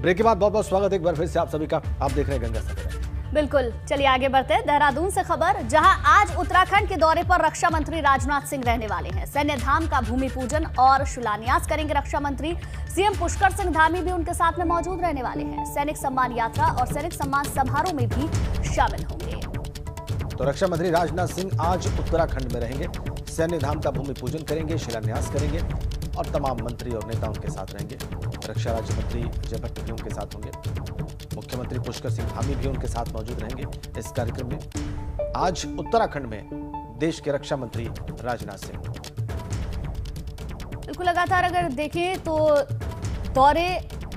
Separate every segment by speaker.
Speaker 1: Break के बाद बहुत बहुत स्वागत है एक बार फिर से आप सभी का। आप देख रहे हैं गंगा सफर।
Speaker 2: बिल्कुल, चलिए आगे बढ़ते हैं। देहरादून से खबर, जहां आज उत्तराखंड के दौरे पर रक्षा मंत्री राजनाथ सिंह रहने वाले हैं। सैन्य धाम का भूमि पूजन और शिलान्यास करेंगे रक्षा मंत्री। सीएम पुष्कर सिंह धामी भी उनके साथ में मौजूद रहने वाले हैं। सैनिक सम्मान यात्रा और सैनिक सम्मान समारोह में भी शामिल होंगे।
Speaker 1: तो रक्षा मंत्री राजनाथ सिंह आज उत्तराखंड में रहेंगे, सैन्य धाम का भूमि पूजन करेंगे, शिलान्यास करेंगे और तमाम मंत्री और नेता उनके साथ रहेंगे। रक्षा राज्य मंत्री अजय भट्ट भी उनके साथ होंगे। मुख्यमंत्री पुष्कर सिंह धामी भी उनके साथ मौजूद रहेंगे इस कार्यक्रम में। आज उत्तराखंड में देश के रक्षा मंत्री राजनाथ सिंह।
Speaker 2: बिल्कुल, लगातार अगर देखें तो दौरे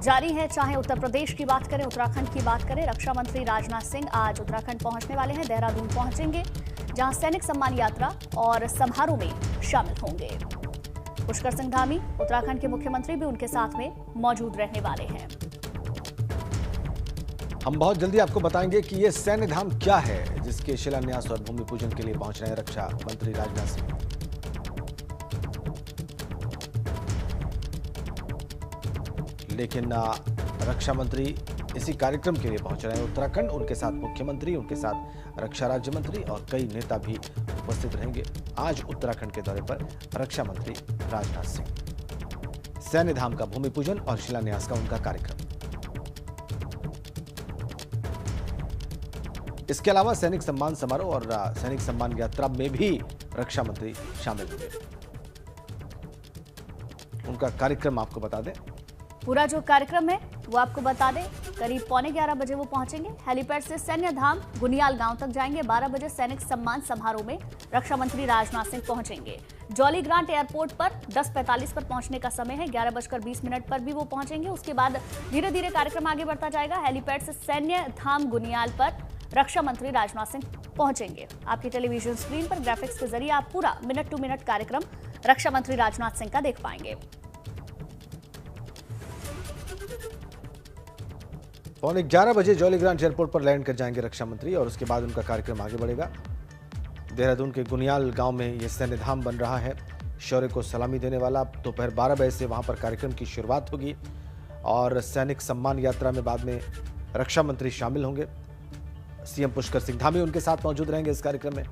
Speaker 2: जारी है, चाहे उत्तर प्रदेश की बात करें, उत्तराखंड की बात करें। रक्षा मंत्री राजनाथ सिंह आज उत्तराखंड पहुंचने वाले हैं, देहरादून पहुंचेंगे, जहां सैनिक सम्मान यात्रा और समारोह में शामिल होंगे। पुष्कर सिंह धामी, उत्तराखंड के मुख्यमंत्री भी उनके साथ में मौजूद रहने वाले हैं।
Speaker 1: हम बहुत जल्दी आपको बताएंगे कि ये सैन्य धाम क्या है, जिसके शिलान्यास और भूमि पूजन के लिए पहुंच रहे हैं रक्षा मंत्री राजनाथ सिंह। लेकिन रक्षा मंत्री इसी कार्यक्रम के लिए पहुंच रहे हैं उत्तराखंड। उनके साथ मुख्यमंत्री, उनके साथ रक्षा राज्य मंत्री और कई नेता भी उपस्थित रहेंगे आज उत्तराखंड के दौरे पर रक्षा मंत्री राजनाथ सिंह। सैन्य धाम का भूमि पूजन और शिलान्यास का उनका कार्यक्रम। इसके अलावा सैनिक सम्मान समारोह और सैनिक सम्मान यात्रा में भी रक्षा मंत्री शामिल होंगे। उनका कार्यक्रम आपको बता दें,
Speaker 2: पूरा जो कार्यक्रम है वो आपको बता दें। करीब 11:15 बजे वो पहुंचेंगे। हेलीपैड से सैन्य धाम गुनियाल गांव तक जाएंगे। 12 बजे सैनिक सम्मान समारोह में रक्षा मंत्री राजनाथ सिंह पहुंचेंगे। जॉली ग्रांट एयरपोर्ट पर 10:45 पर पहुंचने का समय है। 11:20 पर भी वो पहुंचेंगे। उसके बाद धीरे धीरे कार्यक्रम आगे बढ़ता जाएगा। हेलीपैड से सैन्य धाम गुनियाल पर रक्षा मंत्री राजनाथ सिंह पहुंचेंगे। आपकी टेलीविजन स्क्रीन पर ग्राफिक्स के जरिए आप पूरा मिनट टू मिनट कार्यक्रम रक्षा मंत्री राजनाथ सिंह का देख पाएंगे।
Speaker 1: 11:15 बजे जॉली ग्रांट एयरपोर्ट पर लैंड कर जाएंगे रक्षा मंत्री और उसके बाद उनका कार्यक्रम आगे बढ़ेगा। देहरादून के गुनियाल गांव में यह सैन्य धाम बन रहा है। शौर्य को सलामी देने वाला। दोपहर 12 बजे से वहां पर कार्यक्रम की शुरुआत होगी और सैनिक सम्मान यात्रा में बाद में रक्षा मंत्री शामिल होंगे। सीएम पुष्कर सिंह धामी उनके साथ मौजूद रहेंगे इस कार्यक्रम में।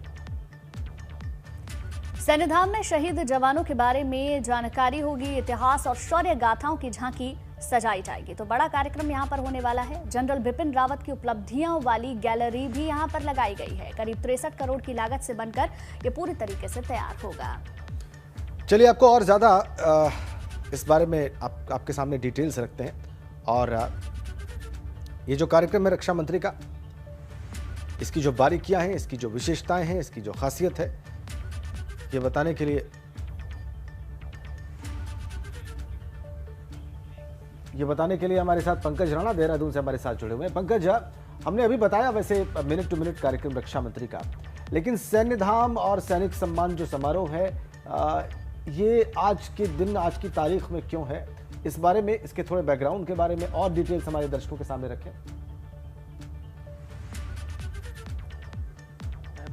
Speaker 2: सैन्य धाम में शहीद जवानों के बारे में जानकारी होगी। इतिहास और शौर्य गाथाओं की झांकी सजाई जाएगी। तो बड़ा कार्यक्रम यहां पर होने वाला है। जनरल बिपिन रावत की उपलब्धियों वाली गैलरी भी यहां पर लगाई गई है। करीब 63 करोड़ की लागत से बनकर ये पूरी तरीके से तैयार होगा।
Speaker 1: चलिए आपको और ज्यादा इस बारे में आपके सामने डिटेल्स रखते हैं। और ये जो कार्यक्रम है रक्षा मंत्री का, इसकी जो बारीकियां हैं, इसकी जो विशेषताएं हैं, इसकी जो खासियत है, ये बताने के लिए हमारे साथ पंकज राणा देहरादून से हमारे साथ जुड़े हुए हैं। पंकज, हमने अभी बताया वैसे मिनट टू मिनट कार्यक्रम रक्षा मंत्री का, लेकिन सैन्य धाम और सैनिक सम्मान जो समारोह है, ये आज के दिन, आज की तारीख में क्यों है, इस बारे में, इसके थोड़े बैकग्राउंड के बारे में और डिटेल्स हमारे दर्शकों के सामने रखें।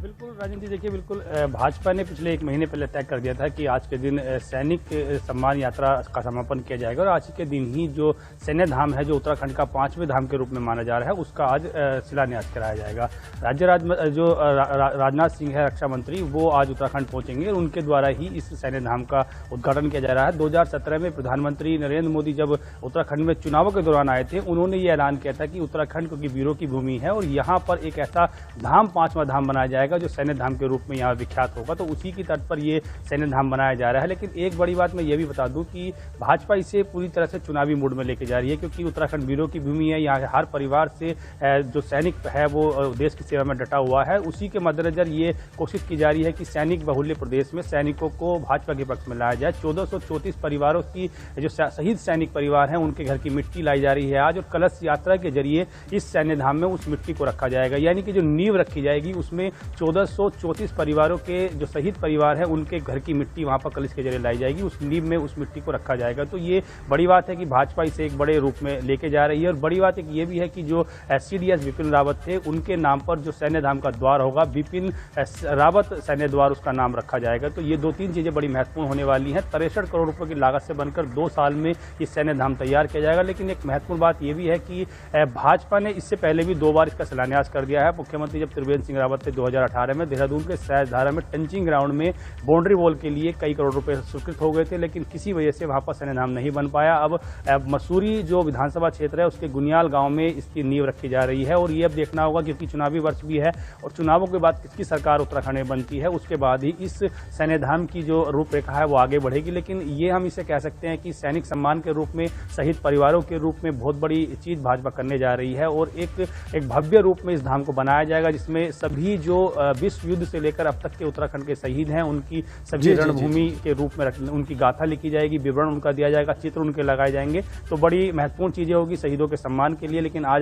Speaker 3: बिल्कुल राजनीति, देखिए बिल्कुल भाजपा ने पिछले 1 महीने पहले तय कर दिया था कि आज के दिन सैनिक सम्मान यात्रा का समापन किया जाएगा और आज के दिन ही जो सैन्य धाम है, जो उत्तराखंड का 5वें धाम के रूप में माना जा रहा है, उसका आज शिलान्यास कराया जाएगा। राजनाथ सिंह है रक्षा मंत्री, वो आज उत्तराखंड पहुंचेंगे और उनके द्वारा ही इस सैन्य धाम का उद्घाटन किया जा रहा है। 2017 में प्रधानमंत्री नरेंद्र मोदी जब उत्तराखंड में चुनावों के दौरान आए थे, उन्होंने ये ऐलान किया था कि उत्तराखंड क्योंकि वीरों की भूमि है और यहाँ पर एक ऐसा धाम, 5वां धाम बनाया जाएगा जो सैन्य धाम के रूप में यहाँ विख्यात होगा। तो उसी की तर्ज पर ये सैन्य धाम बनाया जा रहा है। लेकिन एक बड़ी बात मैं ये भी बता दूं कि भाजपा इसे पूरी तरह से चुनावी मूड में लेके जा रही है, क्योंकि उत्तराखंड वीरों की भूमि है। यहाँ हर परिवार से जो सैनिक है वो देश की सेवा में डटा हुआ है। उसी के मद्देनजर ये कोशिश की जा रही है कि सैनिक बहुल्य प्रदेश में सैनिकों को भाजपा के पक्ष में लाया जाए। 1434 परिवारों की जो शहीद सैनिक परिवार हैं, उनके घर की मिट्टी लाई जा रही है आज, और कलश यात्रा के जरिए इस सैन्य धाम में उस मिट्टी को रखा जाएगा। यानी कि जो नींव रखी जाएगी उसमें 1434 परिवारों के जो शहीद परिवार है उनके घर की मिट्टी वहां पर कलश के जरिए लाई जाएगी, उस नींव में उस मिट्टी को रखा जाएगा। तो ये बड़ी बात है कि भाजपा इसे एक बड़े रूप में लेके जा रही है। और बड़ी बात एक ये भी है कि जो CDS बिपिन रावत थे उनके नाम पर जो सैन्य धाम का द्वार होगा, बिपिन रावत सैन्य द्वार उसका नाम रखा जाएगा। तो ये 2-3 चीजें बड़ी महत्वपूर्ण होने वाली हैं। 63 करोड़ रुपए की लागत से बनकर 2 साल में ये सैन्य धाम तैयार किया जाएगा। लेकिन एक महत्वपूर्ण बात यह भी है कि भाजपा ने इससे पहले भी 2 बार इसका शिलान्यास कर दिया है। मुख्यमंत्री जब त्रिवेंद्र सिंह रावत थे 2018 में देहरादून के सैजधारा में टंचिंग ग्राउंड में बाउंड्री वॉल के लिए कई करोड़ रुपए स्वीकृत हो गए थे, लेकिन किसी वजह से वहां पर सैन्य धाम नहीं बन पाया। अब मसूरी जो विधानसभा क्षेत्र है उसके गुनियाल गांव में इसकी नींव रखी जा रही है। और ये अब देखना होगा क्योंकि चुनावी वर्ष भी है और चुनावों के बाद किसकी सरकार उत्तराखंड में बनती है उसके बाद ही इस सैन्य धाम की जो रूपरेखा है वो आगे बढ़ेगी। लेकिन ये हम इसे कह सकते हैं कि सैनिक सम्मान के रूप में, शहीद परिवारों के रूप में बहुत बड़ी चीज भाजपा करने जा रही है। और एक भव्य रूप में इस धाम को बनाया जाएगा जिसमें सभी जो विश्व युद्ध से लेकर अब तक के उत्तराखंड के शहीद हैं उनकी सभी रणभूमि के रूप में उनकी गाथा लिखी जाएगी, विवरण उनका दिया जाएगा, चित्र उनके लगाए जाएंगे। तो बड़ी महत्वपूर्ण चीजें होगी शहीदों के सम्मान के लिए। लेकिन आज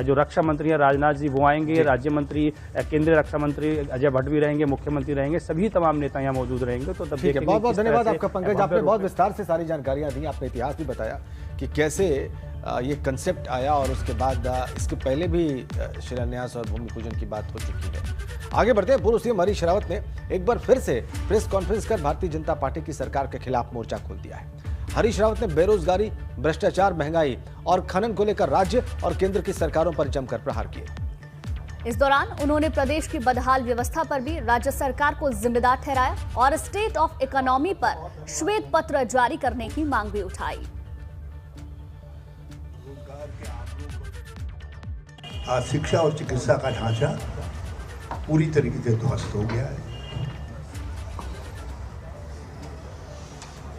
Speaker 3: जो रक्षा मंत्री है राजनाथ जी वो आएंगे, राज्य मंत्री केंद्रीय रक्षा मंत्री अजय भट्ट भी रहेंगे, मुख्यमंत्री रहेंगे, सभी तमाम नेता यहाँ मौजूद रहेंगे। तो तब देखिए,
Speaker 1: बहुत बहुत धन्यवाद आपका पंकज, आपने बहुत विस्तार से सारी जानकारियां दी, आपने इतिहास भी बताया कि कैसे ये कंसेप्ट आया और उसके बाद इसके पहले भी शिलान्यास और भूमि पूजन की बात हो चुकी है। आगे बढ़ते हैं। पूर्व सीएम हरीश रावत ने एक बार फिर से प्रेस कॉन्फ्रेंस कर भारतीय जनता पार्टी की सरकार के खिलाफ मोर्चा खोल दिया है। हरीश रावत ने बेरोजगारी, भ्रष्टाचार, महंगाई और खनन को लेकर राज्य और केंद्र की सरकारों पर जमकर प्रहार किए।
Speaker 2: इस दौरान उन्होंने प्रदेश की बदहाल व्यवस्था पर भी राज्य सरकार को जिम्मेदार ठहराया और स्टेट ऑफ इकोनॉमी पर श्वेत पत्र जारी करने की मांग भी उठाई।
Speaker 4: आज शिक्षा और चिकित्सा का ढांचा पूरी तरीके से ध्वस्त हो गया है।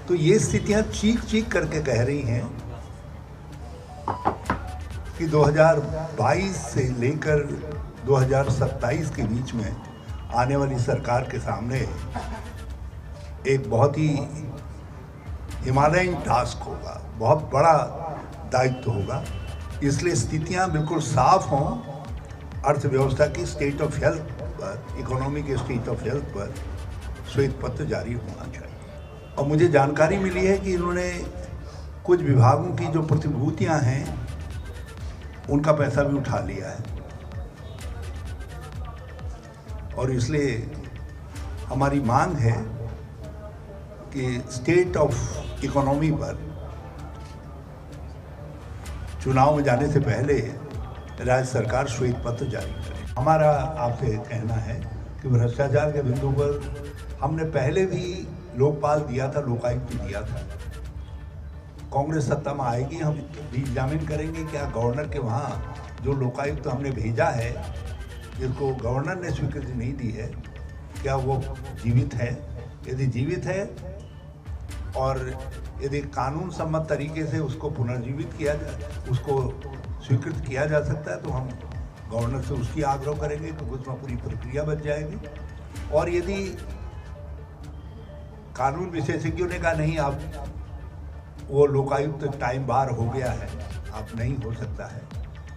Speaker 4: तो ये स्थितियां चीख चीख करके कह रही हैं कि 2022 से लेकर 2027 के बीच में आने वाली सरकार के सामने एक बहुत ही हिमालयन टास्क होगा, बहुत बड़ा दायित्व होगा। इसलिए स्थितियां बिल्कुल साफ हों, अर्थव्यवस्था की स्टेट ऑफ हेल्थ पर, इकोनॉमी के स्टेट ऑफ हेल्थ पर श्वेत पत्र जारी होना चाहिए। और मुझे जानकारी मिली है कि इन्होंने कुछ विभागों की जो प्रतिभूतियां हैं उनका पैसा भी उठा लिया है। और इसलिए हमारी मांग है कि स्टेट ऑफ इकोनॉमी पर चुनाव में जाने से पहले राज्य सरकार श्वेत पत्र जारी करे। हमारा आपसे कहना है कि भ्रष्टाचार के बिंदु पर हमने पहले भी लोकपाल दिया था, लोकायुक्त दिया था। कांग्रेस सत्ता में आएगी, हम एग्जामिन करेंगे क्या गवर्नर के वहाँ जो लोकायुक्त हमने भेजा है जिसको गवर्नर ने स्वीकृति नहीं दी है, क्या वो जीवित है। यदि जीवित है और यदि कानून सम्मत तरीके से उसको पुनर्जीवित किया जाए, उसको स्वीकृत किया जा सकता है, तो हम गवर्नर से उसकी आग्रह करेंगे क्योंकि उसमें पूरी प्रक्रिया बच जाएगी। और यदि कानून विशेषज्ञों ने कहा नहीं, आप वो लोकायुक्त टाइम बार हो गया है, आप नहीं हो सकता है,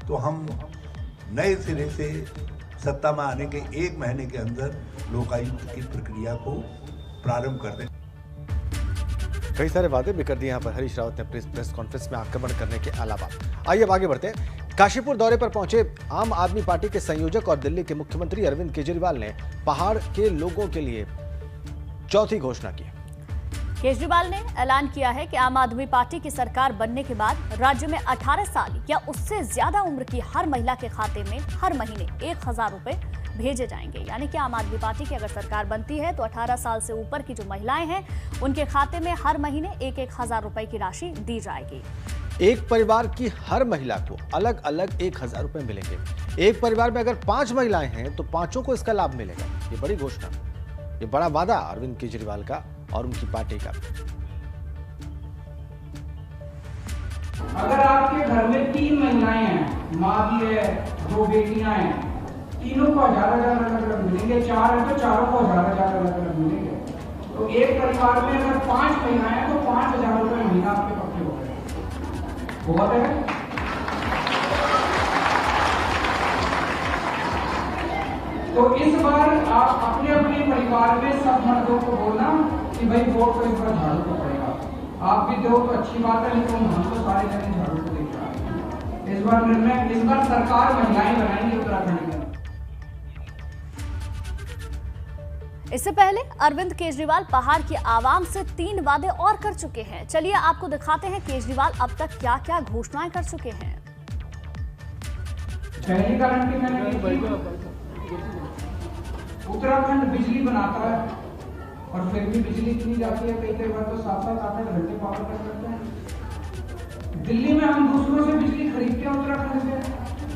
Speaker 4: तो हम नए सिरे से सत्ता में आने के 1 महीने के अंदर लोकायुक्त की प्रक्रिया को प्रारंभ कर दें।
Speaker 1: कई सारे वादे भी कर दिए यहाँ पर हरीश रावत ने प्रेस कॉन्फ्रेंस में आक्रमण करने के अलावा। आइए अब आगे बढ़ते हैं। काशीपुर दौरे पर पहुंचे आम आदमी पार्टी के संयोजक और दिल्ली के मुख्यमंत्री अरविंद केजरीवाल ने पहाड़ के लोगों के लिए चौथी घोषणा की।
Speaker 2: केजरीवाल ने ऐलान किया है कि आम आदमी पार्टी की सरकार बनने के बाद राज्य में 18 साल या उससे ज्यादा उम्र की हर महिला के खाते में हर महीने 1000 रुपए भेजे जाएंगे। यानी कि आम आदमी पार्टी की अगर सरकार बनती है तो 18 साल से ऊपर की जो महिलाएं हैं उनके खाते में हर महीने 1000 रुपए की राशि दी जाएगी।
Speaker 1: एक परिवार की हर महिला को अलग अलग 1000 रुपए मिलेंगे। एक परिवार में अगर 5 महिलाएं हैं तो 5 को इसका लाभ मिलेगा। ये बड़ी घोषणा, ये बड़ा वादा अरविंद केजरीवाल का और उनकी पार्टी का।
Speaker 5: अगर आपके घर में 3 महिलाएं हैं, माँ भी है, 2 बेटियां हैं, तीनों को 1000 अलग मिलेंगे, 4 हैं तो चारों को 1000 अलग मिलेंगे। तो एक परिवार में अगर 5 महिलाएं हैं तो 5000 रुपए महीना आपके पक्के हो गए। बहुत है। तो इस बार आप अपने अपने परिवार में सब मर्दों को बोलना कि भाई वोट तो इस बार झाड़ू को पड़ेगा। आप भी दो तो अच्छी बात है, लेकिन हम तो सारे जने झाड़ू को देख रहे हैं। इस बार निर्णय, इस बार सरकार महिलाएं बनाएंगी उत्तराखंड में।
Speaker 2: इससे पहले अरविंद केजरीवाल पहाड़ की आवाम से 3 वादे और कर चुके हैं। चलिए आपको दिखाते हैं केजरीवाल अब तक क्या क्या घोषणाएं कर चुके हैं।
Speaker 5: पहली गारंटी मैंने उत्तराखंड बिजली बनाता है और फिर भी बिजली इतनी जाती है, कई बार तो 7-7 घंटे पावर कट करते हैं। दिल्ली में हम दूसरों से बिजली खरीदते हैं उत्तराखंड से,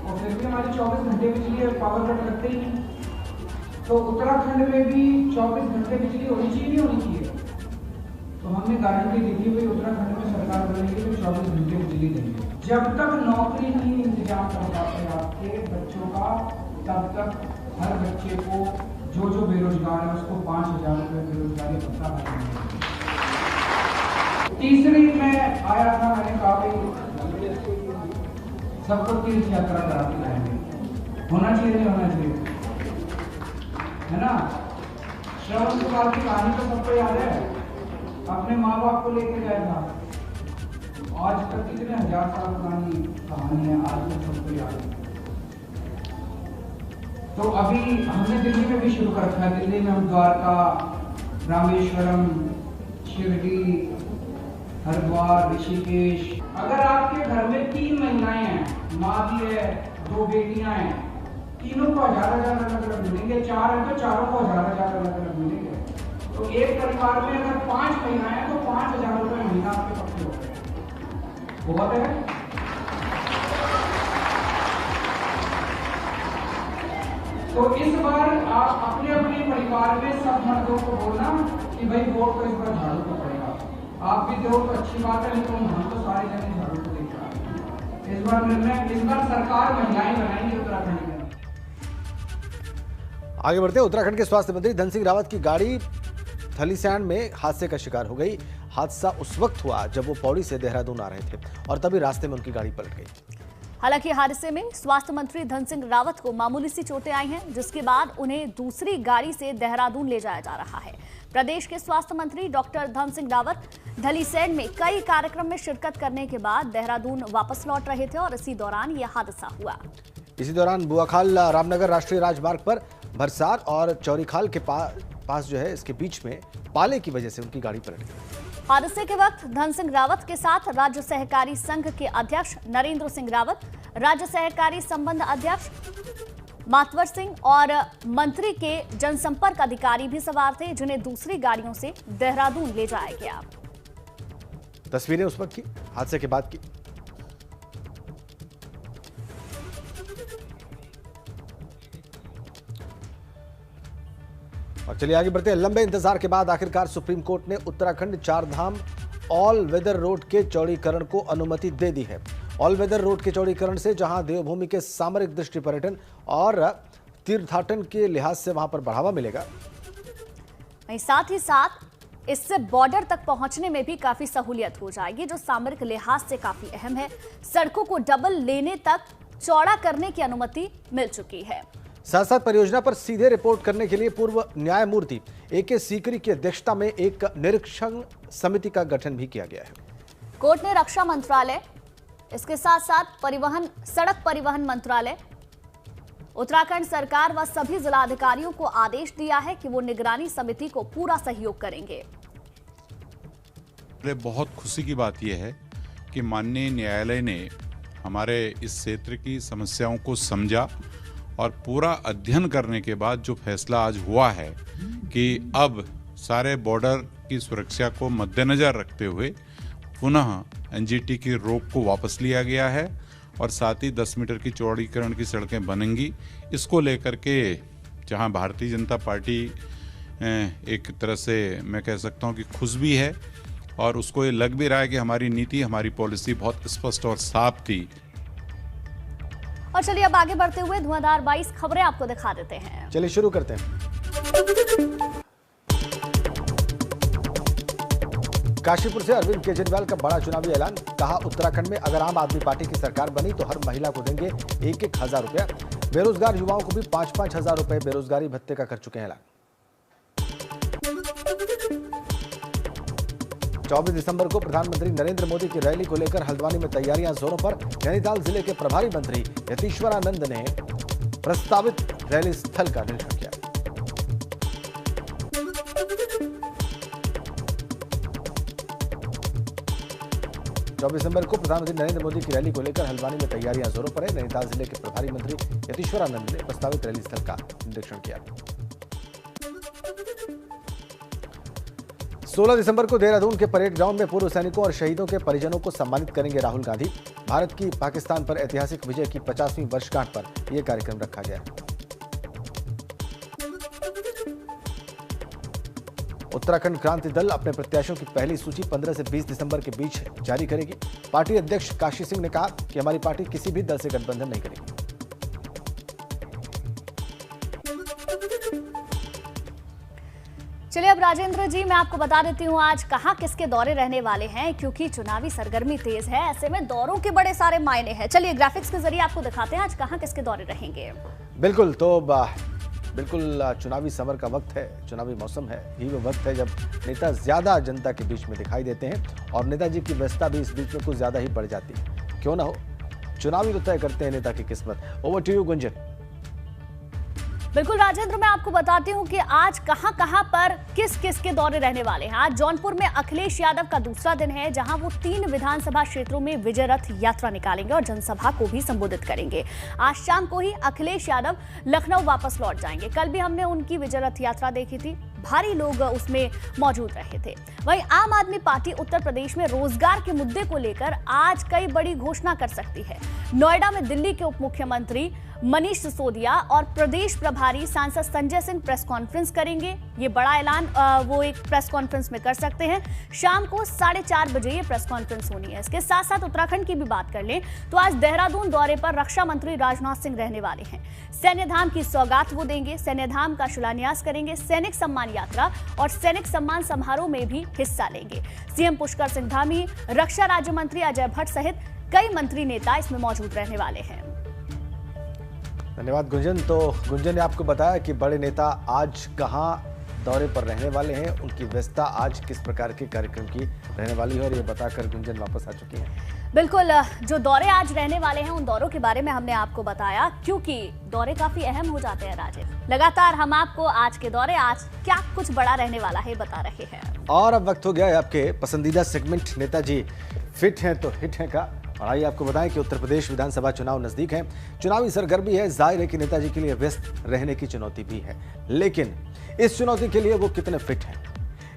Speaker 5: और फिर भी हमारी 24 घंटे बिजली पावर कट करते ही नहीं। तो उत्तराखंड में भी 24 घंटे बिजली होनी चाहिए, नहीं होनी चाहिए। तो हमने गारंटी दी थी भाई उत्तराखंड में सरकार बनेगी तो 24 घंटे बिजली देंगे। जब तक नौकरी नहीं इंतजाम कर पाते आपके बच्चों का, तब तक हर बच्चे को जो बेरोजगार है उसको 5,000 रुपए बेरोजगारी भत्ता मिलेगा। तीसरी में आया था, मैंने कहा भाई सबको तीर्थ यात्रा कराती रहेंगे। होना चाहिए नहीं होना चाहिए, है ना। श्रवण कुमार की कहानी तो सबको याद है, अपने माँ बाप को लेके गया था। आज तक कितने 1000 साल पुरानी कहानी है, आज तक सबको याद है। तो अभी हमने दिल्ली में भी शुरू कर रखा है। दिल्ली में हम द्वारका, रामेश्वरम, शिरडी, हरिद्वार, ऋषिकेश। अगर आपके घर में 3 महिलाएं हैं, माँ भी है, 2 बेटियां हैं, तीनों को 1000 अलग मिलेंगे। 4 है तो चारों को 1000 अलग मिलेंगे। तो एक परिवार में अगर 5 महिलाएं हैं तो 5000 रुपए महीना आपके पक्के होते हैं। बहुत है। तो इस बार आप अपने अपने परिवार में सब मर्दों को बोलना कि भाई वोट तो इस बार झाड़ू को पड़ेगा। आप भी दो तो अच्छी बात है, लेकिन हम तो सारे जने झाड़ू को देख रहे हैं। इस बार निर्णय, इस बार सरकार महिलाएं बनाएंगी उत्तराखंड में।
Speaker 1: आगे बढ़ते हैं। उत्तराखंड के स्वास्थ्य मंत्री धन सिंह रावत की गाड़ी थलीसैंण में हादसे का शिकार हो गई। हादसा उस वक्त हुआ जब वो पौड़ी से देहरादून आ रहे थे और तभी रास्ते में उनकी गाड़ी पलट गई।
Speaker 2: हालांकि हादसे में स्वास्थ्य मंत्री धन सिंह रावत को मामूली सी चोटें आई हैं, जिसके बाद उन्हें दूसरी गाड़ी से देहरादून ले जाया जा रहा है। प्रदेश के स्वास्थ्य मंत्री डॉक्टर धन सिंह रावत थलीसैंण में कई कार्यक्रम में शिरकत करने के बाद देहरादून वापस लौट रहे थे और इसी दौरान यह हादसा हुआ।
Speaker 1: इसी दौरान बुआखाल रामनगर राष्ट्रीय राजमार्ग पर भरसार और चौरीखाल के पास जो है, इसके बीच में पाले की वजह से उनकी गाड़ी पलट गई।
Speaker 2: हादसे के वक्त धन सिंह रावत के साथ राज्य सहकारी संघ के अध्यक्ष नरेंद्र सिंह रावत, राज्य सहकारी संबंध अध्यक्ष मातवर सिंह और मंत्री के जनसंपर्क अधिकारी भी सवार थे, जिन्हें दूसरी गाड़ियों से देहरादून ले जाया गया।
Speaker 1: तस्वीरें उस वक्त की, हादसे के बाद की। और चलिए आगे बढ़ते हैं। लंबे इंतजार के बाद आखिरकार सुप्रीम कोर्ट ने Uttarakhand Chardham all weather road के चौड़ीकरण को अनुमति दे दी है। ऑल वेदर रोड के चौड़ीकरण से जहां देवभूमि के सामरिक दृष्टि पर्यटन और तीर्थाटन के लिहाज से वहां पर बढ़ावा मिलेगा,
Speaker 2: वहीं साथ ही साथ इससे बॉर्डर तक पहुंचने में भी काफी सहूलियत हो जाएगी, जो सामरिक लिहाज से काफी अहम है। सड़कों को डबल लेने तक चौड़ा करने की अनुमति मिल चुकी है।
Speaker 1: साथ साथ परियोजना पर सीधे रिपोर्ट करने के लिए पूर्व न्यायमूर्ति ए.के. सीकरी की अध्यक्षता में एक निरीक्षण समिति का गठन भी किया गया है।
Speaker 2: कोर्ट ने रक्षा मंत्रालय, इसके साथ साथ परिवहन, सड़क परिवहन मंत्रालय, उत्तराखंड सरकार व सभी जिलाधिकारियों को आदेश दिया है कि वो निगरानी समिति को पूरा सहयोग करेंगे।
Speaker 6: बहुत खुशी की बात यह है कि माननीय न्यायालय ने हमारे इस क्षेत्र की समस्याओं को समझा और पूरा अध्ययन करने के बाद जो फैसला आज हुआ है कि अब सारे बॉर्डर की सुरक्षा को मद्देनजर रखते हुए पुनः एनजीटी की रोक को वापस लिया गया है और साथ ही 10 मीटर की चौड़ीकरण की सड़कें बनेंगी। इसको लेकर के जहां भारतीय जनता पार्टी एक तरह से मैं कह सकता हूं कि खुश भी है और उसको ये लग भी रहा है कि हमारी नीति, हमारी पॉलिसी बहुत स्पष्ट और साफ थी।
Speaker 2: और चलिए अब आगे बढ़ते हुए धुआंधार 22 खबरें आपको दिखा देते हैं।
Speaker 1: चलिए शुरू करते हैं। काशीपुर से अरविंद केजरीवाल का बड़ा चुनावी ऐलान। कहा, उत्तराखंड में अगर आम आदमी पार्टी की सरकार बनी तो हर महिला को देंगे 1,000 रुपया। बेरोजगार युवाओं को भी 5,000 रुपए बेरोजगारी भत्ते का कर चुके हैं ऐलान। 24 दिसंबर को प्रधानमंत्री नरेंद्र मोदी की रैली को लेकर हल्द्वानी में तैयारियां जोरों पर। नैनीताल जिले के प्रभारी मंत्री यतीश्वरानंद ने प्रस्तावित रैली स्थल का निरीक्षण किया। दिसंबर को प्रधानमंत्री नरेंद्र मोदी की रैली को लेकर हल्द्वानी में तैयारियां जोरों पर है। नैनीताल जिले के प्रभारी मंत्री यतीश्वरानंद ने प्रस्तावित रैली स्थल का निरीक्षण किया। 16 दिसंबर को देहरादून के परेड ग्राउंड में पूर्व सैनिकों और शहीदों के परिजनों को सम्मानित करेंगे राहुल गांधी। भारत की पाकिस्तान पर ऐतिहासिक विजय की 50वीं वर्षगांठ पर यह कार्यक्रम रखा गया है। उत्तराखंड क्रांति दल अपने प्रत्याशियों की पहली सूची 15 से 20 दिसंबर के बीच जारी करेगी। पार्टी अध्यक्ष काशी सिंह ने कहा कि हमारी पार्टी किसी भी दल से गठबंधन नहीं करेगी।
Speaker 2: चलिए अब राजेंद्र जी, मैं आपको बता देती हूँ आज कहाँ किसके दौरे रहने वाले हैं, क्योंकि चुनावी सरगर्मी तेज है, ऐसे में दौरों के बड़े सारे मायने हैं। चलिए ग्राफिक्स के जरिए आपको दिखाते हैं आज कहाँ किसके दौरे रहेंगे।
Speaker 1: बिल्कुल, तो बिल्कुल चुनावी समर का वक्त है, चुनावी मौसम है। यही वो वक्त है जब नेता ज्यादा जनता के बीच में दिखाई देते हैं और नेताजी की व्यस्तता भी इस बीच में कुछ ज्यादा ही बढ़ जाती है। क्यों ना हो, चुनावी तो तय करते हैं नेता की किस्मत। Over to you Gunjan.
Speaker 2: बिल्कुल राजेंद्र, मैं आपको बताती हूं कि आज कहां पर किस किस के दौरे रहने वाले हैं। आज जौनपुर में अखिलेश यादव का दूसरा दिन है, जहां वो 3 विधानसभा क्षेत्रों में विजय रथ यात्रा निकालेंगे और जनसभा को भी संबोधित करेंगे। आज शाम को ही अखिलेश यादव लखनऊ वापस लौट जाएंगे। कल भी हमने उनकी विजय रथ यात्रा देखी थी, भारी लोग उसमें मौजूद रहे थे। वहीं आम आदमी पार्टी उत्तर प्रदेश में रोजगार के मुद्दे को लेकर आज कई बड़ी घोषणा कर सकती है। नोएडा में दिल्ली के उप मुख्यमंत्री मनीष सिसोदिया और प्रदेश प्रभारी सांसद संजय सिंह प्रेस कॉन्फ्रेंस करेंगे। ये बड़ा ऐलान वो एक प्रेस कॉन्फ्रेंस में कर सकते हैं। शाम को 4:30 बजे ये प्रेस कॉन्फ्रेंस होनी है। इसके साथ साथ उत्तराखंड की भी बात कर लें तो आज देहरादून दौरे पर रक्षा मंत्री राजनाथ सिंह रहने वाले हैं। सैन्य धाम की सौगात वो देंगे, सैन्य धाम का शिलान्यास करेंगे, सैनिक सम्मान यात्रा और सैनिक सम्मान समारोह में भी हिस्सा लेंगे। सीएम पुष्कर सिंह धामी, रक्षा राज्य मंत्री अजय भट्ट सहित कई मंत्री नेता इसमें मौजूद रहने वाले हैं।
Speaker 1: धन्यवाद गुंजन। तो गुंजन ने आपको बताया कि बड़े नेता आज कहां दौरे पर रहने वाले हैं, उनकी व्यस्तता आज किस प्रकार के कार्यक्रम की रहने वाली है, और ये बताकर गुंजन वापस आ चुकी हैं।
Speaker 2: बिल्कुल, जो दौरे आज रहने वाले हैं उन दौरों के बारे में हमने आपको बताया, क्योंकि दौरे काफी अहम हो जाते हैं राजेश। लगातार हम आपको आज के दौरे, आज क्या कुछ बड़ा रहने वाला है बता रहे हैं।
Speaker 1: और अब वक्त हो गया है आपके पसंदीदा सेगमेंट नेताजी फिट हैं तो हिट हैं का। और आइए आपको बताएं कि उत्तर प्रदेश विधानसभा चुनाव नजदीक है, चुनावी सरगर्मी है। जाहिर है कि नेताजी के लिए व्यस्त रहने की चुनौती भी है, लेकिन इस चुनौती के लिए वो कितने फिट हैं,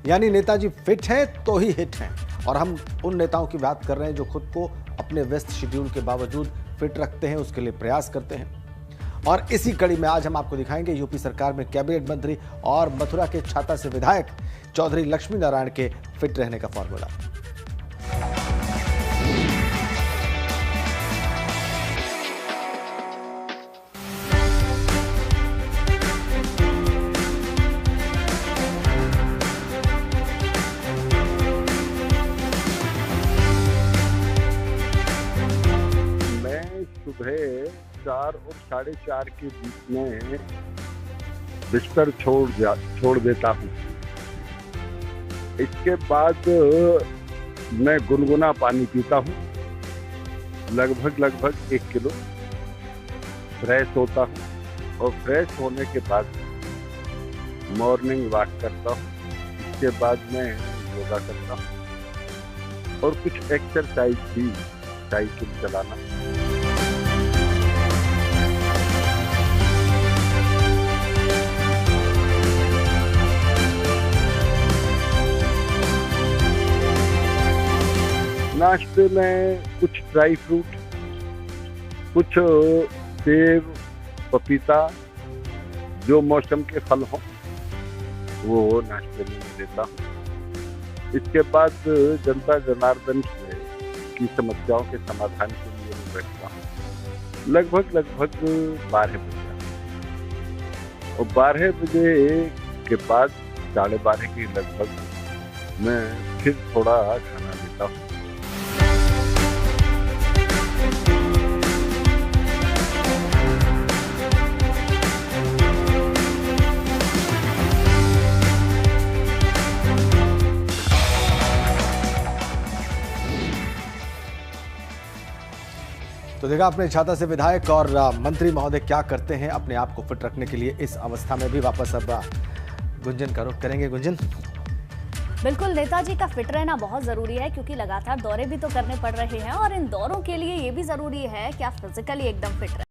Speaker 1: यानी नेताजी फिट हैं तो ही हिट हैं। और हम उन नेताओं की बात कर रहे हैं जो खुद को अपने व्यस्त शेड्यूल के बावजूद फिट रखते हैं, उसके लिए प्रयास करते हैं। और इसी कड़ी में आज हम आपको दिखाएंगे यूपी सरकार में कैबिनेट मंत्री और मथुरा के छाता से विधायक चौधरी लक्ष्मी नारायण के फिट रहने का फॉर्मूला।
Speaker 7: सुबह 4 और 4:30 के बीच में बिस्तर छोड़ देता हूँ। इसके बाद मैं गुनगुना पानी पीता हूँ, लगभग 1 किलो। फ्रेश होता हूँ और फ्रेश होने के बाद मॉर्निंग वॉक करता हूँ। इसके बाद मैं योगा करता हूँ और कुछ एक्सरसाइज भी, साइकिल चलाना। नाश्ते में कुछ ड्राई फ्रूट, कुछ सेब, पपीता, जो मौसम के फल हों वो नाश्ते में लेता हूँ। इसके बाद जनता जनार्दन की समस्याओं के समाधान के लिए मैं बैठता हूँ। लगभग 12 बजे, और 12 बजे के बाद 12:30 के लगभग मैं फिर थोड़ा खाना लेता हूँ।
Speaker 1: तो देखा आपने छाता से विधायक और मंत्री महोदय क्या करते हैं अपने आप को फिट रखने के लिए इस अवस्था में भी। वापस अब गुंजन का रुख करेंगे। गुंजन,
Speaker 2: बिल्कुल, नेताजी का फिट रहना बहुत जरूरी है क्योंकि लगातार दौरे भी तो करने पड़ रहे हैं और इन दौरों के लिए ये भी जरूरी है कि आप फिजिकली एकदम फिट रहें।